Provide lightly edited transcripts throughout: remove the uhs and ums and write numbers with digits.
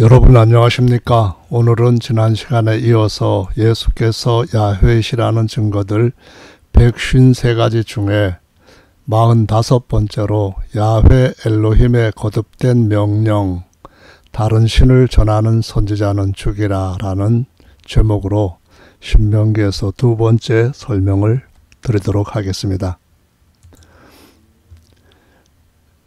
여러분 안녕하십니까? 오늘은 지난 시간에 이어서 예수께서 야훼이시라는 증거들 153가지 중에 45번째로 야훼 엘로힘의 거듭된 명령, 다른 신을 전하는 선지자는 죽이라 라는 제목으로 신명기에서 두 번째 설명을 드리도록 하겠습니다.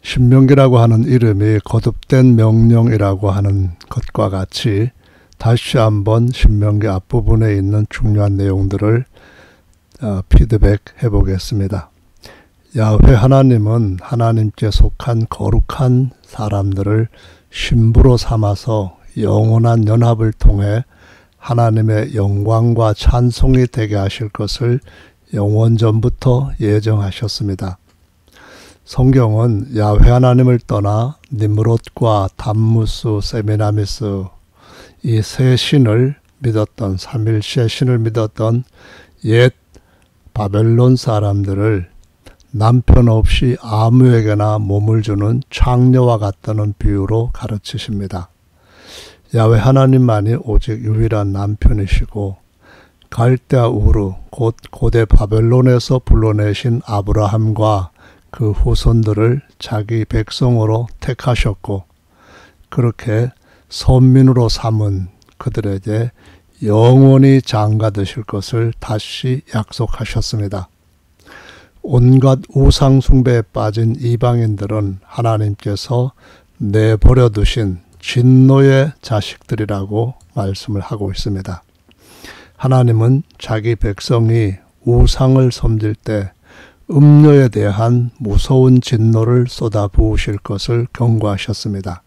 신명기라고 하는 이름이 거듭된 명령이라고 하는 것과 같이 다시 한번 신명기 앞부분에 있는 중요한 내용들을 피드백해 보겠습니다. 야훼 하나님은 하나님께 속한 거룩한 사람들을 신부로 삼아서 영원한 연합을 통해 하나님의 영광과 찬송이 되게 하실 것을 영원전부터 예정하셨습니다. 성경은 야훼 하나님을 떠나 니므롯과 담무스, 세미나미스 이 세 신을 믿었던 삼일체 신을 믿었던 옛 바벨론 사람들을 남편 없이 아무에게나 몸을 주는 창녀와 같다는 비유로 가르치십니다. 야훼 하나님만이 오직 유일한 남편이시고 갈대아 우르 곧 고대 바벨론에서 불러내신 아브라함과 그 후손들을 자기 백성으로 택하셨고 그렇게 선민으로 삼은 그들에게 영원히 장가드실 것을 다시 약속하셨습니다. 온갖 우상 숭배에 빠진 이방인들은 하나님께서 내버려 두신 진노의 자식들이라고 말씀을 하고 있습니다. 하나님은 자기 백성이 우상을 섬길 때 음녀에 대한 무서운 진노를 쏟아부으실 것을 경고하셨습니다.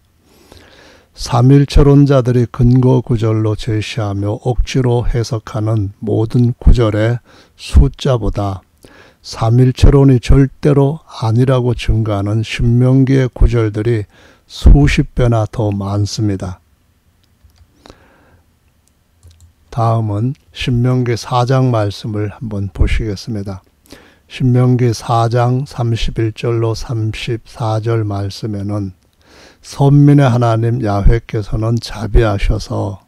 삼일체론자들이 근거 구절로 제시하며 억지로 해석하는 모든 구절의 숫자보다 삼일체론이 절대로 아니라고 증거하는 신명기의 구절들이 수십 배나 더 많습니다. 다음은 신명기 4장 말씀을 한번 보시겠습니다. 신명기 4장 31절로 34절 말씀에는 선민의 하나님 야훼께서는 자비하셔서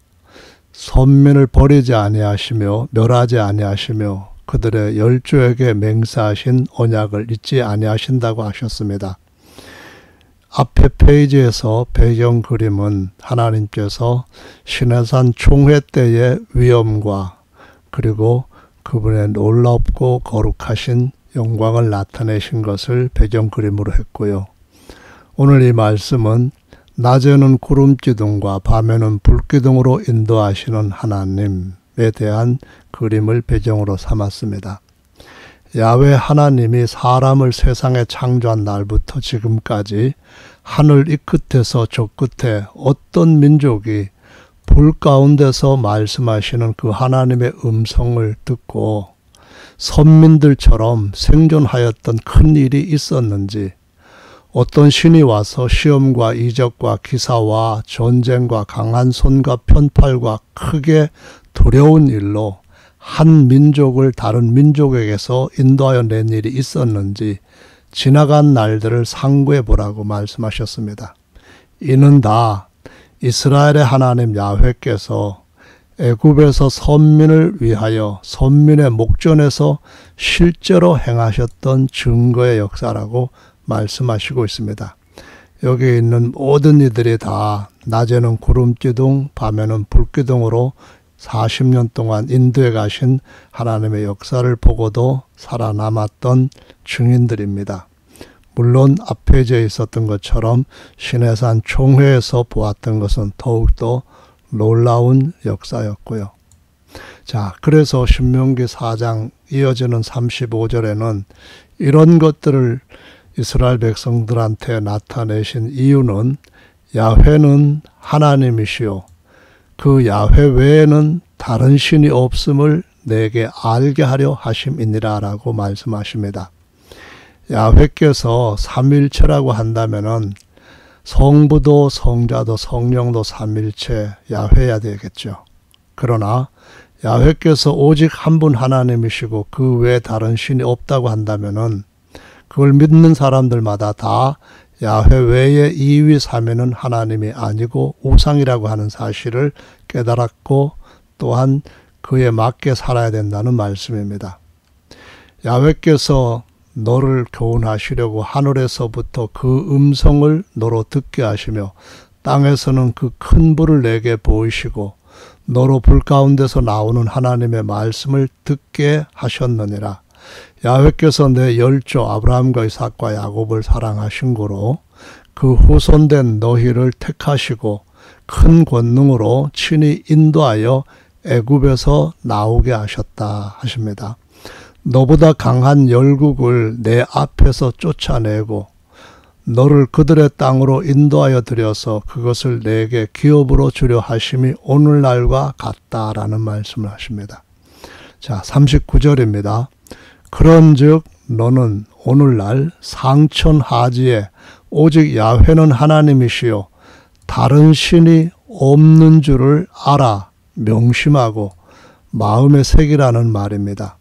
선민을 버리지 아니하시며 멸하지 아니하시며 그들의 열조에게 맹세하신 언약을 잊지 아니하신다고 하셨습니다. 앞에 페이지에서 배경 그림은 하나님께서 시내산 총회 때의 위엄과 그리고 그분의 놀랍고 거룩하신 영광을 나타내신 것을 배경 그림으로 했고요. 오늘 이 말씀은 낮에는 구름기둥과 밤에는 불기둥으로 인도하시는 하나님에 대한 그림을 배경으로 삼았습니다. 야훼 하나님이 사람을 세상에 창조한 날부터 지금까지 하늘 이 끝에서 저 끝에 어떤 민족이 불 가운데서 말씀하시는 그 하나님의 음성을 듣고 선민들처럼 생존하였던 큰 일이 있었는지, 어떤 신이 와서 시험과 이적과 기사와 전쟁과 강한 손과 편팔과 크게 두려운 일로 한 민족을 다른 민족에게서 인도하여 낸 일이 있었는지 지나간 날들을 상고해 보라고 말씀하셨습니다. 이는 다 이스라엘의 하나님 야훼께서 애굽에서 선민을 위하여 선민의 목전에서 실제로 행하셨던 증거의 역사라고 말씀하시고 있습니다. 여기 있는 모든 이들이 다 낮에는 구름기둥, 밤에는 불기둥으로 40년 동안 인도에 가신 하나님의 역사를 보고도 살아남았던 증인들입니다. 물론 앞페이지에 있었던 것처럼 시내산 총회에서 보았던 것은 더욱더 놀라운 역사였고요. 자, 그래서 신명기 4장 이어지는 35절에는 이런 것들을 이스라엘 백성들한테 나타내신 이유는 야훼는 하나님이시요 그 야훼 외에는 다른 신이 없음을 내게 알게 하려 하심이니라 라고 말씀하십니다. 야훼께서 삼일체라고 한다면은 성부도 성자도 성령도 삼일체 야훼야 되겠죠. 그러나 야훼께서 오직 한 분 하나님이시고 그 외에 다른 신이 없다고 한다면은 그걸 믿는 사람들마다 다 야훼 외에 2위 3위는 하나님이 아니고 우상이라고 하는 사실을 깨달았고 또한 그에 맞게 살아야 된다는 말씀입니다. 야훼께서 너를 교훈하시려고 하늘에서부터 그 음성을 너로 듣게 하시며 땅에서는 그 큰 불을 내게 보이시고 너로 불 가운데서 나오는 하나님의 말씀을 듣게 하셨느니라. 야훼께서 내 열조 아브라함과 이삭과 야곱을 사랑하신 고로 그 후손된 너희를 택하시고 큰 권능으로 친히 인도하여 애굽에서 나오게 하셨다 하십니다. 너보다 강한 열국을 내 앞에서 쫓아내고 너를 그들의 땅으로 인도하여 들여서 그것을 내게 기업으로 주려 하심이 오늘날과 같다라는 말씀을 하십니다. 자, 39절입니다. 그런즉 너는 오늘날 상천하지에 오직 야훼는 하나님이시요 다른 신이 없는 줄을 알아 명심하고 마음에 새기라는 말입니다.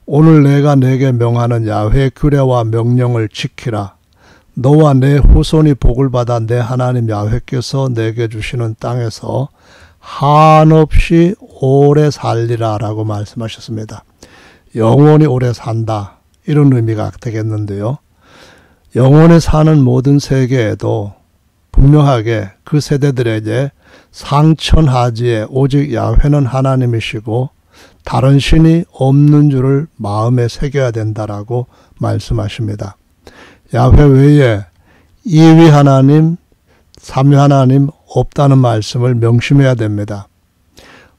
오늘 내가 내게 명하는 야훼의 규례와 명령을 지키라. 너와 내 후손이 복을 받아 내 하나님 야훼께서 내게 주시는 땅에서 한없이 오래 살리라 라고 말씀하셨습니다. 영원히 오래 산다 이런 의미가 되겠는데요. 영원히 사는 모든 세계에도 분명하게 그 세대들에게 상천하지에 오직 야훼는 하나님이시고 다른 신이 없는 줄을 마음에 새겨야 된다라고 말씀하십니다. 야훼 외에 2위 하나님, 3위 하나님 없다는 말씀을 명심해야 됩니다.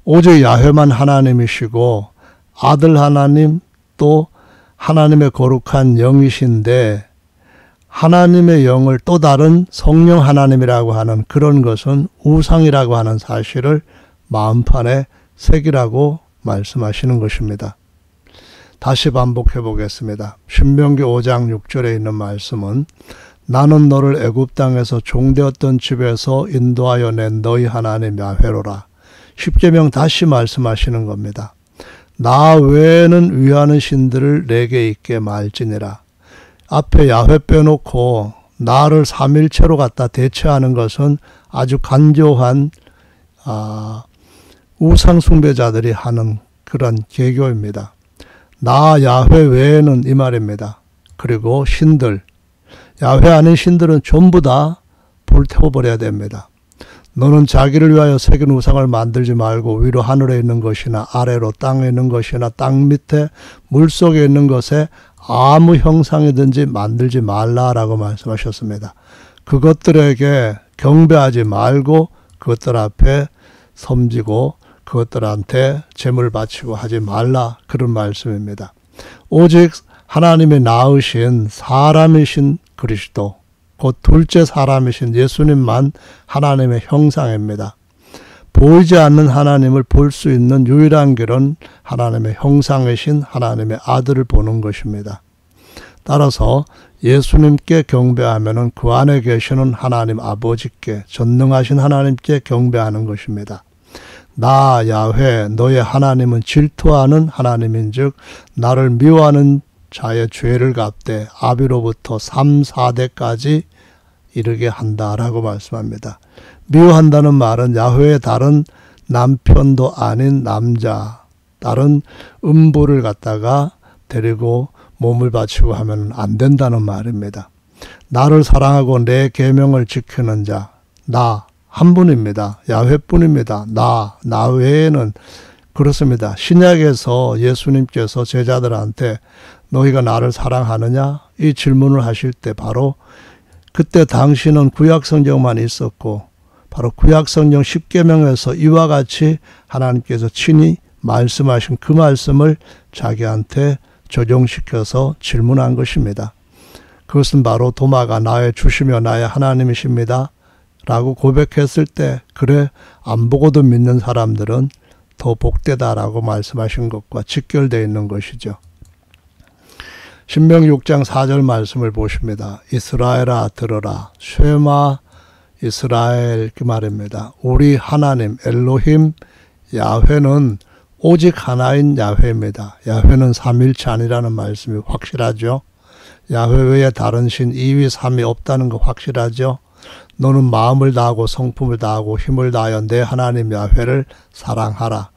오직 야훼만 하나님이시고 아들 하나님 또 하나님의 거룩한 영이신데 하나님의 영을 또 다른 성령 하나님이라고 하는 그런 것은 우상이라고 하는 사실을 마음판에 새기라고 말씀하시는 것입니다. 다시 반복해 보겠습니다. 신명기 5장 6절에 있는 말씀은 나는 너를 애굽 땅에서 종되었던 집에서 인도하여 낸 너희 하나님 야훼로라. 십계명 다시 말씀하시는 겁니다. 나 외에는 위하는 신들을 내게 있게 말지니라. 앞에 야훼 빼놓고 나를 삼일체로 갖다 대체하는 것은 아주 간교한 우상 숭배자들이 하는 그런 개교입니다. 나 야훼 외에는 이 말입니다. 그리고 신들, 야훼 아닌 신들은 전부 다 불태워버려야 됩니다. 너는 자기를 위하여 새긴 우상을 만들지 말고 위로 하늘에 있는 것이나 아래로 땅에 있는 것이나 땅 밑에 물속에 있는 것에 아무 형상이든지 만들지 말라라고 말씀하셨습니다. 그것들에게 경배하지 말고 그것들 앞에 섬기고 그것들한테 제물 바치고 하지 말라 그런 말씀입니다. 오직 하나님이 낳으신 사람이신 그리스도 곧 둘째 사람이신 예수님만 하나님의 형상입니다. 보이지 않는 하나님을 볼 수 있는 유일한 길은 하나님의 형상이신 하나님의 아들을 보는 것입니다. 따라서 예수님께 경배하면 그 안에 계시는 하나님 아버지께 전능하신 하나님께 경배하는 것입니다. 나 야훼 너의 하나님은 질투하는 하나님인즉 나를 미워하는 자의 죄를 갚되 아비로부터 3, 4대까지 이르게 한다라고 말씀합니다. 미워한다는 말은 야훼의 다른 남편도 아닌 남자, 다른 음부를 갖다가 데리고 몸을 바치고 하면 안 된다는 말입니다. 나를 사랑하고 내 계명을 지키는 자, 나 한 분입니다. 야훼뿐입니다. 나 외에는 그렇습니다. 신약에서 예수님께서 제자들한테 너희가 나를 사랑하느냐? 이 질문을 하실 때 바로 그때 당시는 구약성경만 있었고 바로 구약성경 10계명에서 이와 같이 하나님께서 친히 말씀하신 그 말씀을 자기한테 적용시켜서 질문한 것입니다. 그것은 바로 도마가 나의 주시며 나의 하나님이십니다 라고 고백했을 때 그래 안 보고도 믿는 사람들은 더 복되다라고 말씀하신 것과 직결되어 있는 것이죠. 신명기 6장 4절 말씀을 보십니다. 이스라엘아 들어라 쉐마 이스라엘 그 말입니다. 우리 하나님 엘로힘 야훼는 오직 하나인 야훼입니다. 야훼는 삼일체 아니라는 말씀이 확실하죠. 야훼 외에 다른 신 2위 3위 없다는 거 확실하죠. 너는 마음을 다하고 성품을 다하고 힘을 다하여 내 하나님 야훼를 사랑하라.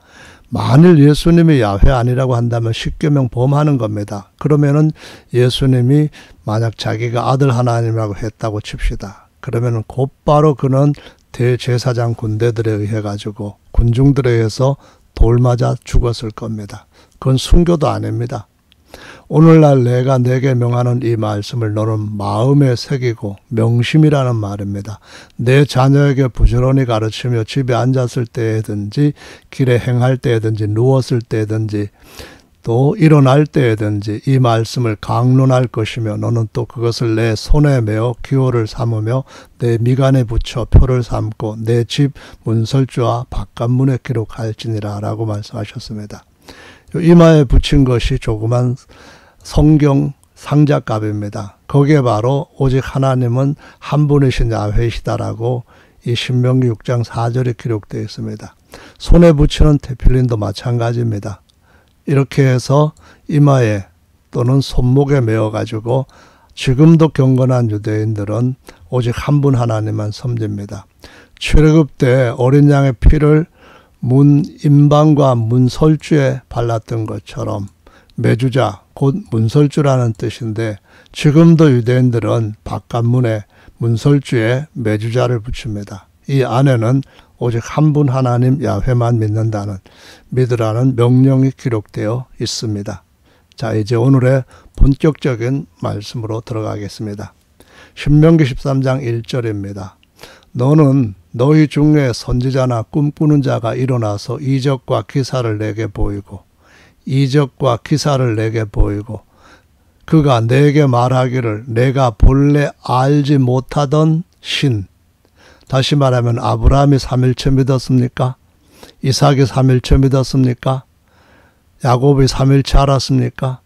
만일 예수님이 야훼 아니라고 한다면 십계명 범하는 겁니다. 그러면은 예수님이 만약 자기가 아들 하나님이라고 했다고 칩시다. 그러면은 곧바로 그는 대제사장 군대들에 의해 가지고 군중들에 의해서 돌 맞아 죽었을 겁니다. 그건 순교도 아닙니다. 오늘날 내가 내게 명하는 이 말씀을 너는 마음에 새기고, 명심이라는 말입니다. 내 자녀에게 부지런히 가르치며 집에 앉았을 때든지 길에 행할 때든지 누웠을 때든지 또 일어날 때든지 이 말씀을 강론할 것이며, 너는 또 그것을 내 손에 메어 기호를 삼으며 내 미간에 붙여 표를 삼고 내 집 문설주와 바깥문에 기록할지니라 라고 말씀하셨습니다. 이마에 붙인 것이 조그만 성경 상자값입니다. 거기에 바로 오직 하나님은 한 분이신 야훼시다라고 이 신명기 6장 4절에 기록되어 있습니다. 손에 붙이는 테필린도 마찬가지입니다. 이렇게 해서 이마에 또는 손목에 메어 가지고 지금도 경건한 유대인들은 오직 한 분 하나님만 섬깁니다. 출애굽 때 어린 양의 피를 문 임방과 문설주에 발랐던 것처럼 매주자, 곧 문설주라는 뜻인데, 지금도 유대인들은 바깥문에 문설주에 매주자를 붙입니다. 이 안에는 오직 한 분 하나님 야훼만 믿으라는 명령이 기록되어 있습니다. 자, 이제 오늘의 본격적인 말씀으로 들어가겠습니다. 신명기 13장 1절입니다. 너는 너희 중에 선지자나 꿈꾸는 자가 일어나서 이적과 기사를 내게 보이고 그가 내게 말하기를 내가 본래 알지 못하던 신, 다시 말하면 아브라함이 삼일체 믿었습니까? 이삭이 삼일체 믿었습니까? 야곱이 삼일체 알았습니까?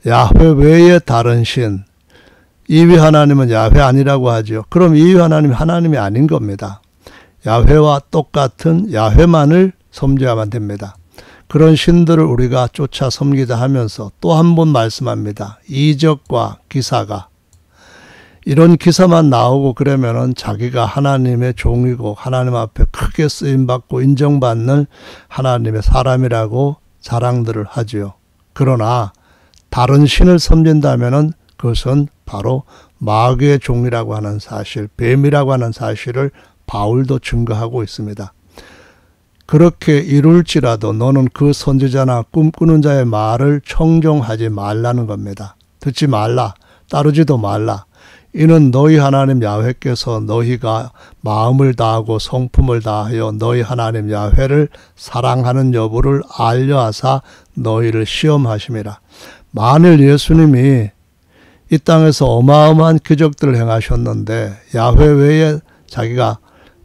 야훼 외에 다른 신, 2위 하나님은 야훼 아니라고 하죠. 그럼 2위 하나님이 하나님이 아닌 겁니다. 야훼와 똑같은 야훼만을 섬겨야만 됩니다. 그런 신들을 우리가 쫓아 섬기자 하면서 또 한 번 말씀합니다. 이적과 기사가, 이런 기사만 나오고 그러면은 자기가 하나님의 종이고 하나님 앞에 크게 쓰임받고 인정받는 하나님의 사람이라고 자랑들을 하지요. 그러나 다른 신을 섬긴다면은 그것은 바로 마귀의 종이라고 하는 사실, 뱀이라고 하는 사실을 바울도 증거하고 있습니다. 그렇게 이룰지라도 너는 그 선지자나 꿈꾸는 자의 말을 청종하지 말라는 겁니다. 듣지 말라, 따르지도 말라. 이는 너희 하나님 야훼께서 너희가 마음을 다하고 성품을 다하여 너희 하나님 야훼를 사랑하는 여부를 알려하사 너희를 시험하심이라. 만일 예수님이 이 땅에서 어마어마한 기적들을 행하셨는데 야훼 외에 자기가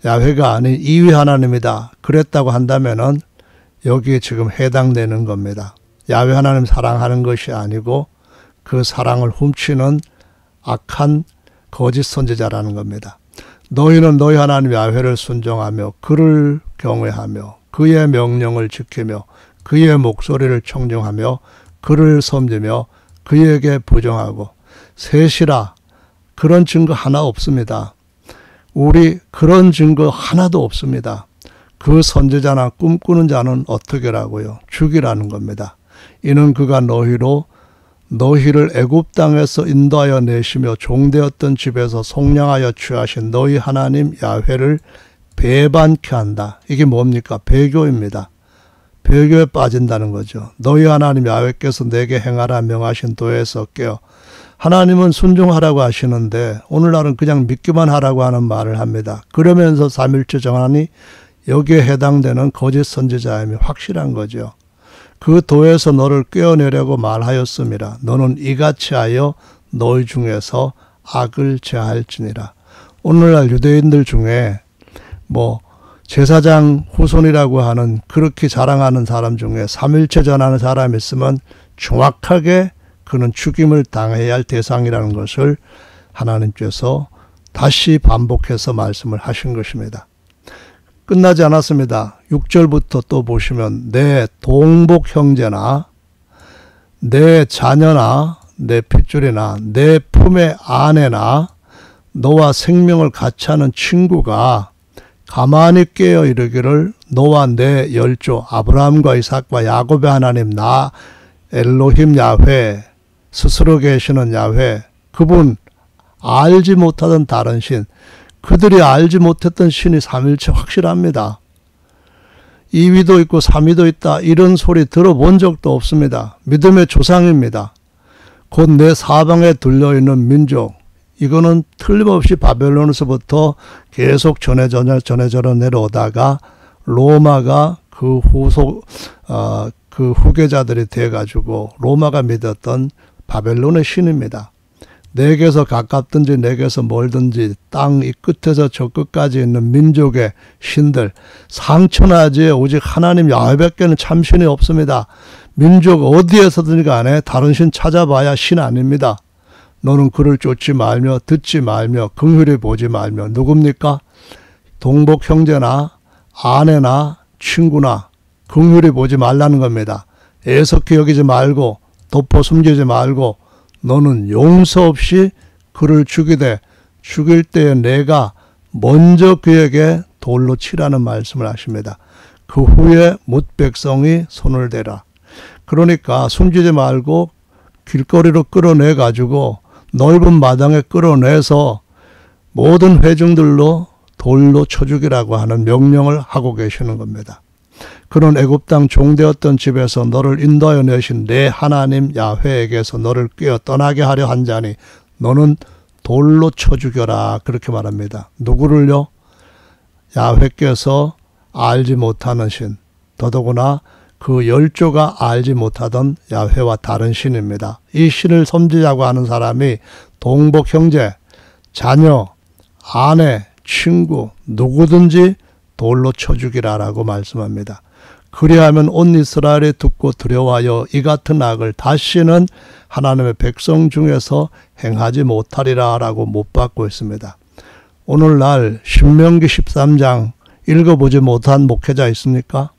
야훼가 아닌 2위 하나님이다 그랬다고 한다면은 여기에 지금 해당되는 겁니다. 야훼 하나님 사랑하는 것이 아니고 그 사랑을 훔치는 악한 거짓 선지자라는 겁니다. 너희는 너희 하나님 야훼를 순종하며 그를 경외하며 그의 명령을 지키며 그의 목소리를 청종하며 그를 섬기며 그에게 부정하고 셋이라. 그런 증거 하나 없습니다. 우리 그런 증거 하나도 없습니다. 그 선지자나 꿈꾸는 자는 어떻게라고요? 죽이라는 겁니다. 이는 그가 너희를 애굽 땅에서 인도하여 내시며 종되었던 집에서 속량하여 취하신 너희 하나님 야훼를 배반케 한다. 이게 뭡니까? 배교입니다. 배교에 빠진다는 거죠. 너희 하나님 야훼께서 내게 행하라 명하신 도에서 깨어. 하나님은 순종하라고 하시는데 오늘날은 그냥 믿기만 하라고 하는 말을 합니다. 그러면서 삼일체 정하니 여기에 해당되는 거짓 선지자임이 확실한 거죠. 그 도에서 너를 꿰어내려고 말하였음이라. 너는 이같이 하여 너희 중에서 악을 제할지니라. 오늘날 유대인들 중에 제사장 후손이라고 하는 그렇게 자랑하는 사람 중에 삼일체 전하는 사람이 있으면 정확하게 그는 죽임을 당해야 할 대상이라는 것을 하나님께서 다시 반복해서 말씀을 하신 것입니다. 끝나지 않았습니다. 6절부터 또 보시면 내 동복 형제나 내 자녀나 내 핏줄이나 내 품의 아내나 너와 생명을 같이 하는 친구가 가만히 깨어 이르기를 너와 내 열조 아브라함과 이삭과 야곱의 하나님 나 엘로힘 야훼 스스로 계시는 야훼 그분 알지 못하던 다른 신 그들이 알지 못했던 신이 삼일체 확실합니다. 2위도 있고 3위도 있다 이런 소리 들어본 적도 없습니다. 믿음의 조상입니다. 곧 내 사방에 둘려있는 민족 이거는 틀림없이 바벨론에서부터 계속 전해져 내려오다가 로마가 그 후계자들이 돼가지고 로마가 믿었던 바벨론의 신입니다. 내게서 가깝든지 내게서 멀든지 땅 이 끝에서 저 끝까지 있는 민족의 신들 상천하지에 오직 하나님 야훼밖에는 참신이 없습니다. 민족 어디에서든 간에 다른 신 찾아봐야 신 아닙니다. 너는 그를 쫓지 말며 듣지 말며 긍휼히 보지 말며 누굽니까? 동복 형제나 아내나 친구나 긍휼히 보지 말라는 겁니다. 애석히 여기지 말고 덮어 숨기지 말고 너는 용서 없이 그를 죽이되 죽일 때에 내가 먼저 그에게 돌로 치라는 말씀을 하십니다. 그 후에 뭇 백성이 손을 대라. 그러니까 숨기지 말고 길거리로 끌어내 가지고 넓은 마당에 끌어내서 모든 회중들로 돌로 쳐 죽이라고 하는 명령을 하고 계시는 겁니다. 그런 애굽 땅 종되었던 집에서 너를 인도하여 내신 내 하나님 야훼에게서 너를 꿰어 떠나게 하려 한 자니 너는 돌로 쳐 죽여라 그렇게 말합니다. 누구를요? 야훼께서 알지 못하는 신 더더구나 그 열조가 알지 못하던 야훼와 다른 신입니다. 이 신을 섬기자고 하는 사람이 동복 형제, 자녀, 아내, 친구 누구든지 돌로 쳐 죽이라라고 말씀합니다. 그리하면 온 이스라엘이 듣고 두려워하여 이 같은 악을 다시는 하나님의 백성 중에서 행하지 못하리라 라고 못 받고 있습니다. 오늘날 신명기 13장 읽어보지 못한 목회자 있습니까?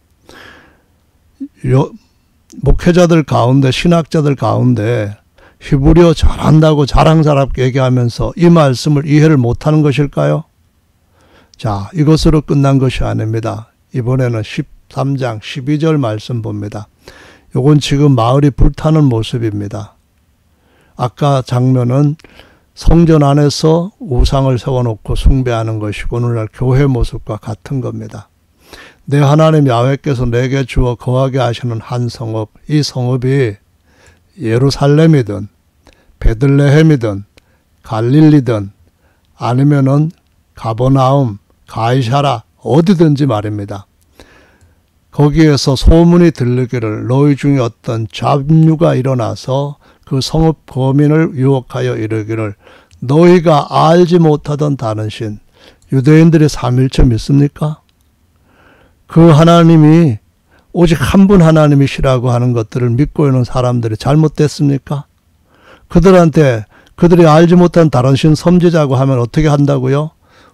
목회자들 가운데 신학자들 가운데 히브리어 잘한다고 자랑스럽게 얘기하면서 이 말씀을 이해를 못하는 것일까요? 자, 이것으로 끝난 것이 아닙니다. 이번에는 13장 12절 말씀 봅니다. 요건 지금 마을이 불타는 모습입니다. 아까 장면은 성전 안에서 우상을 세워놓고 숭배하는 것이고 오늘날 교회 모습과 같은 겁니다. 내 하나님 야훼께서 내게 주어 거하게 하시는 한 성읍, 이 성읍이 예루살렘이든 베들레헴이든 갈릴리든 아니면은 가버나움, 가이사라 어디든지 말입니다. 거기에서 소문이 들리기를 너희 중에 어떤 잡류가 일어나서 그 성읍 거민을 유혹하여 이르기를 너희가 알지 못하던 다른 신 유대인들이 삼일체 믿습니까? 그 하나님이 오직 한 분 하나님이시라고 하는 것들을 믿고 있는 사람들이 잘못됐습니까? 그들한테 그들이 알지 못한 다른 신 섬기자고 하면 어떻게 한다고요?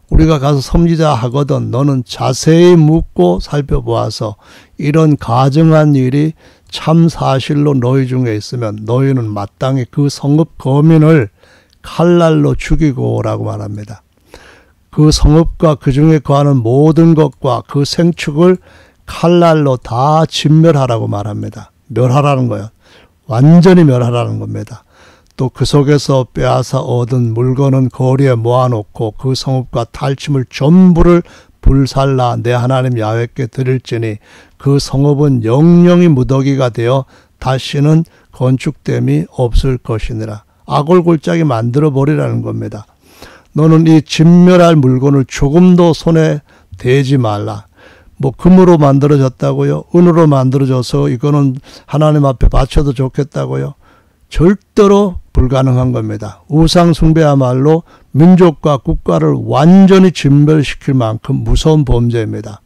우리가 가서 섬기자 하거든 너는 자세히 묻고 살펴보아서 이런 가증한 일이 참 사실로 너희 중에 있으면 너희는 마땅히 그 성읍 거민을 칼날로 죽이고 오라고 말합니다. 그 성읍과 그 중에 거하는 모든 것과 그 생축을 칼날로 다 진멸하라고 말합니다. 멸하라는 거예요. 완전히 멸하라는 겁니다. 또 그 속에서 빼앗아 얻은 물건은 거리에 모아놓고 그 성읍과 탈취물 전부를 불살라 내 하나님 야훼께 드릴지니 그 성읍은 영영이 무더기가 되어 다시는 건축됨이 없을 것이니라. 악골골짜기 만들어버리라는 겁니다. 너는 이 진멸할 물건을 조금도 손에 대지 말라. 뭐 금으로 만들어졌다고요? 은으로 만들어져서 이거는 하나님 앞에 바쳐도 좋겠다고요? 절대로 불가능한 겁니다. 우상 숭배야말로 민족과 국가를 완전히 진멸시킬 만큼 무서운 범죄입니다.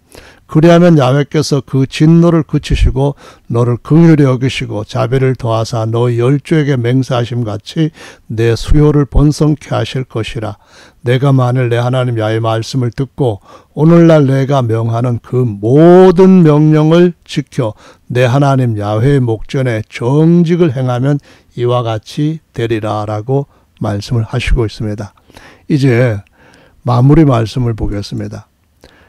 그리하면 야훼께서 그 진노를 그치시고 너를 긍휼히 여기시고 자비를 더하사 너희 열조에게 맹세하심 같이 내 수요를 번성케 하실 것이라. 내가 만일 내 하나님 야훼의 말씀을 듣고 오늘날 내가 명하는 그 모든 명령을 지켜 내 하나님 야훼의 목전에 정직을 행하면 이와 같이 되리라 라고 말씀을 하시고 있습니다. 이제 마무리 말씀을 보겠습니다.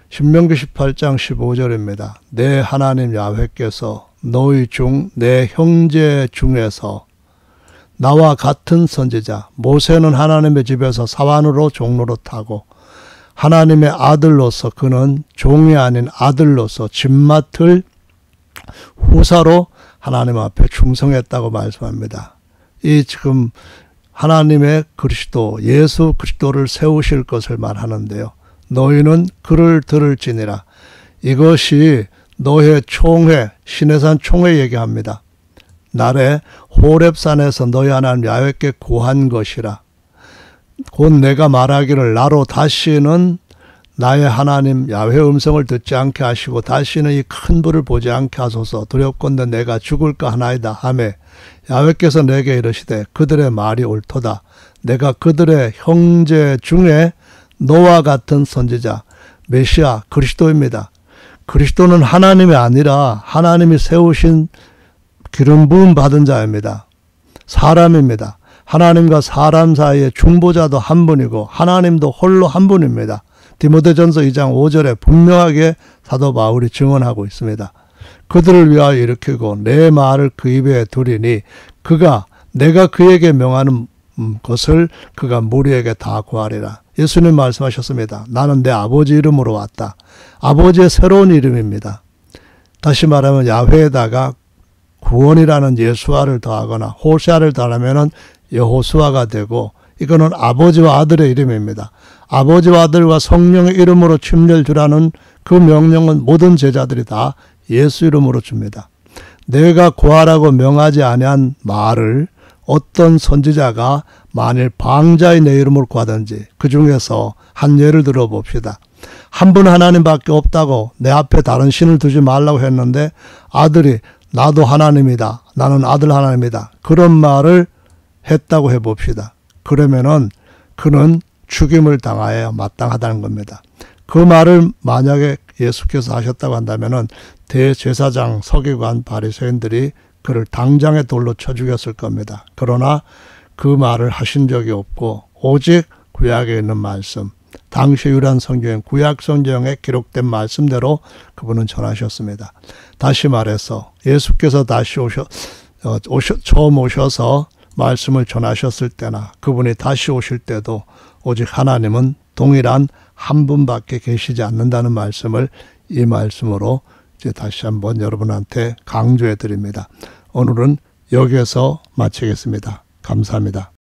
신명기 18장 15절입니다. 내 하나님 야훼께서 너희 중 내 형제 중에서 나와 같은 선지자 모세는 하나님의 집에서 사환으로 종로로 타고 하나님의 아들로서 그는 종이 아닌 아들로서 집 맡을 후사로 하나님 앞에 충성했다고 말씀합니다. 이 지금 하나님의 그리스도 예수 그리스도를 세우실 것을 말하는데요. 너희는 그를 들을지니라. 이것이 너의 총회 시내산 총회 얘기합니다. 날에 호렙산에서 너희 하나님 야훼께 구한 것이라. 곧 내가 말하기를 나로 다시는 나의 하나님 야훼 음성을 듣지 않게 하시고 다시는 이 큰 불을 보지 않게 하소서. 두렵건대 내가 죽을까 하나이다 하매 야훼께서 내게 이르시되 그들의 말이 옳도다. 내가 그들의 형제 중에 너와 같은 선지자 메시아 그리스도입니다. 그리스도는 하나님이 아니라 하나님이 세우신 기름 부음 받은 자입니다. 사람입니다. 하나님과 사람 사이의 중보자도 한 분이고 하나님도 홀로 한 분입니다. 디모데전서 2장 5절에 분명하게 사도 바울이 증언하고 있습니다. 그들을 위하여 일으키고 내 말을 그 입에 두리니 내가 그에게 명하는 것을 그가 무리에게 다 구하리라. 예수님 말씀하셨습니다. 나는 내 아버지 이름으로 왔다. 아버지의 새로운 이름입니다. 다시 말하면 야훼에다가 구원이라는 예수아를 더하거나 호세아를 더하면 여호수아가 되고 이거는 아버지와 아들의 이름입니다. 아버지와 아들과 성령의 이름으로 침례를 주라는 그 명령은 모든 제자들이 다 예수 이름으로 줍니다. 내가 구하라고 명하지 아니한 말을 어떤 선지자가 만일 방자의 내 이름으로 구하든지 그 중에서 한 예를 들어봅시다. 한 분 하나님밖에 없다고 내 앞에 다른 신을 두지 말라고 했는데 아들이 나도 하나님이다. 나는 아들 하나님이다. 그런 말을 했다고 해봅시다. 그러면은 그는 죽임을 당하여야 마땅하다는 겁니다. 그 말을 만약에 예수께서 하셨다고 한다면은 대제사장 서기관 바리새인들이 그를 당장에 돌로 쳐 죽였을 겁니다. 그러나 그 말을 하신 적이 없고 오직 구약에 있는 말씀, 당시 유일한 성경인 구약 성경에 기록된 말씀대로 그분은 전하셨습니다. 다시 말해서 예수께서 처음 오셔서 말씀을 전하셨을 때나 그분이 다시 오실 때도 오직 하나님은 동일한 한 분밖에 계시지 않는다는 말씀을 이 말씀으로 이제 다시 한번 여러분한테 강조해 드립니다. 오늘은 여기에서 마치겠습니다. 감사합니다.